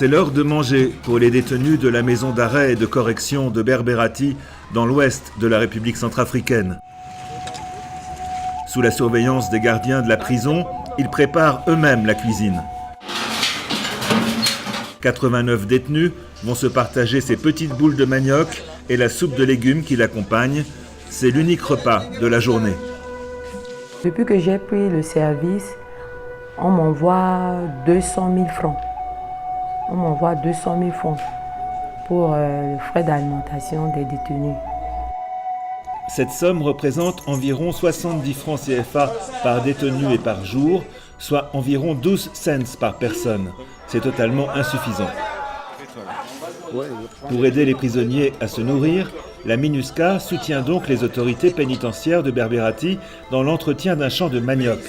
C'est l'heure de manger pour les détenus de la maison d'arrêt et de correction de Berbérati, dans l'ouest de la République centrafricaine. Sous la surveillance des gardiens de la prison, ils préparent eux-mêmes la cuisine. 89 détenus vont se partager ces petites boules de manioc et la soupe de légumes qui l'accompagne. C'est l'unique repas de la journée. Depuis que j'ai pris le service, on m'envoie 200 000 francs. On m'envoie 200 000 francs pour les frais d'alimentation des détenus. Cette somme représente environ 70 francs CFA par détenu et par jour, soit environ 12 cents par personne. C'est totalement insuffisant. Pour aider les prisonniers à se nourrir, la MINUSCA soutient donc les autorités pénitentiaires de Berbérati dans l'entretien d'un champ de manioc.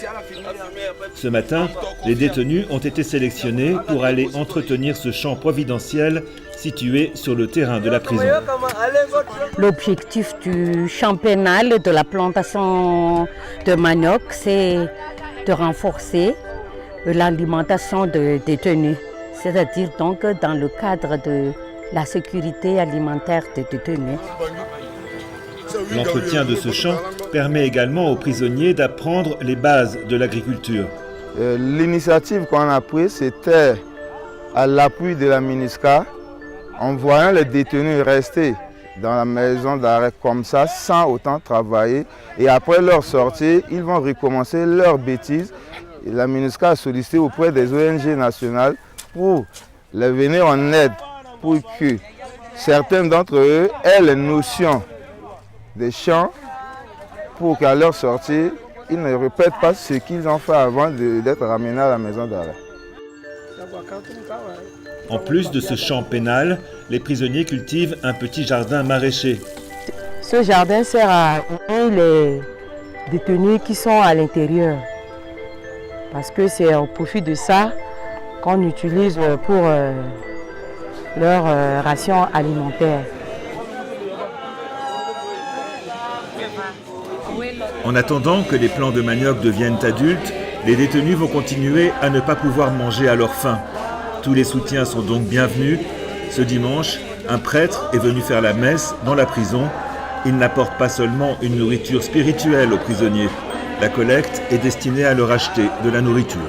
Ce matin, les détenus ont été sélectionnés pour aller entretenir ce champ providentiel situé sur le terrain de la prison. L'objectif du champ pénal de la plantation de manioc, c'est de renforcer l'alimentation des détenus, c'est-à-dire donc dans le cadre de la sécurité alimentaire des détenus. L'entretien de ce champ permet également aux prisonniers d'apprendre les bases de l'agriculture. L'initiative qu'on a prise, c'était à l'appui de la MINUSCA, en voyant les détenus rester dans la maison d'arrêt comme ça, sans autant travailler. Et après leur sortie, ils vont recommencer leurs bêtises. Et la MINUSCA a sollicité auprès des ONG nationales pour les venir en aide, pour que certains d'entre eux aient les notions des champs, pour qu'à leur sortie, ils ne répètent pas ce qu'ils ont fait avant d'être ramenés à la maison d'arrêt. En plus de ce champ pénal, les prisonniers cultivent un petit jardin maraîcher. Ce jardin sert à les détenus qui sont à l'intérieur. Parce que c'est au profit de ça qu'on utilise pour leur ration alimentaire. En attendant que les plants de manioc deviennent adultes, les détenus vont continuer à ne pas pouvoir manger à leur faim. Tous les soutiens sont donc bienvenus. Ce dimanche, un prêtre est venu faire la messe dans la prison. Il n'apporte pas seulement une nourriture spirituelle aux prisonniers. La collecte est destinée à leur acheter de la nourriture.